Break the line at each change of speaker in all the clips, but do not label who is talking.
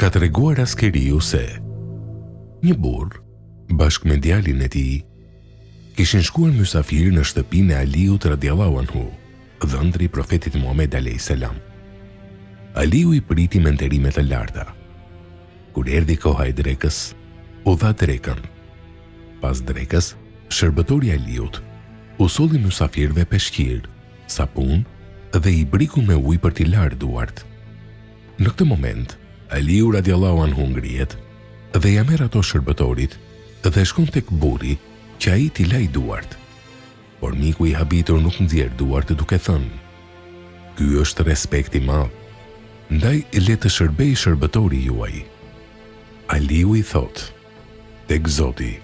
ka treguar Askeriu se një burr, bashkë me djalin e tij, kishin shkuar mysafir në shtëpinë e Aliut radhiyallahu anhu, dhëndri i profetit Muhammed alayhis salam. Aliu i priti me nderime të larta. Kur erdhi koha e drekës, u dha drekën. Pas drekës, shërbëtori i Aliut u solli mysafirëve peshqir, sapun dhe i briku me ujë për t'i larë duart. Në këtë moment, Aliu radhiyallahu anhu ngrihet dhe ja merr ato shërbëtorit dhe shkon tek burri që ai t'i laj duart. Por miku i habitur nuk nxjerr duart duke thënë: "Ky është respekt i madh, ndaj le të shërbej shërbëtori juaj." Aliu i thot: "Tek Zoti,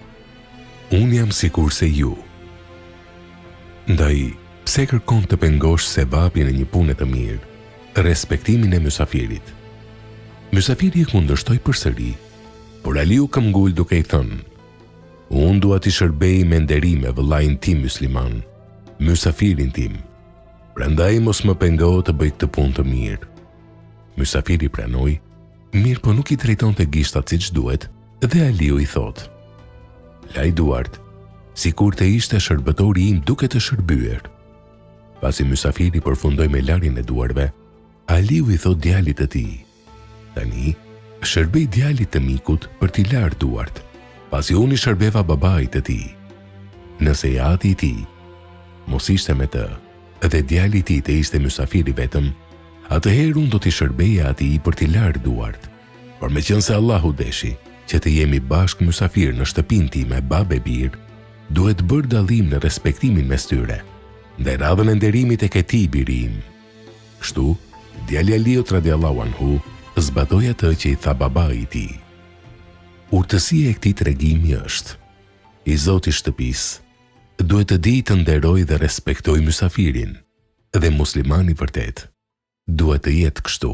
unë jam sikur se ju. Ndaj, pse kërkon të pengosh sevapin e një pune të mirë, respektimin e mysafirit?" Mysafiri e kundërshtoi përsëri, por Aliu këmbgul duke i thënë: "Unë dua t'i shërbej me nderime vëllain tim musliman, mysafirin tim. Prandaj mos më pengo të bëj këtë punë të mirë." Mysafiri pranoi, mirë po nuk i drejtonte gishtat siç duhet, dhe Aliu i thot: "Laj duart, sikur të ishte shërbëtori im duke të shërbyer." Pasi mysafiri përfundoi me larjen e duarve, Aliu i thot djalit të tij: "Tani, shërbej djalit të mikut për t'i larë duart, pasi unë i shërbeva babait të tij. Nëse ati i tij mos ishte me të, dhe djali i tij të ishte mysafiri vetëm, atëherë unë do t'i shërbeja atij për t'i larë duart. Por meqense Allahu deshi që të jemi bashkë mysafir në shtëpinë time babe bir, duhet bërë dallim në respektimin mes tyre, ndaj radhën e nderimit e këtij biri im." Kështu, djali Aliut radhiyallahu anhu zbatoi atë që i tha babai i tij. Urtësia e këtij tregimi është: i Zoti i shtëpisë duhet të dijë të nderojë dhe respektojë mysafirin, dhe muslimani vërtet duhet të jetë kështu.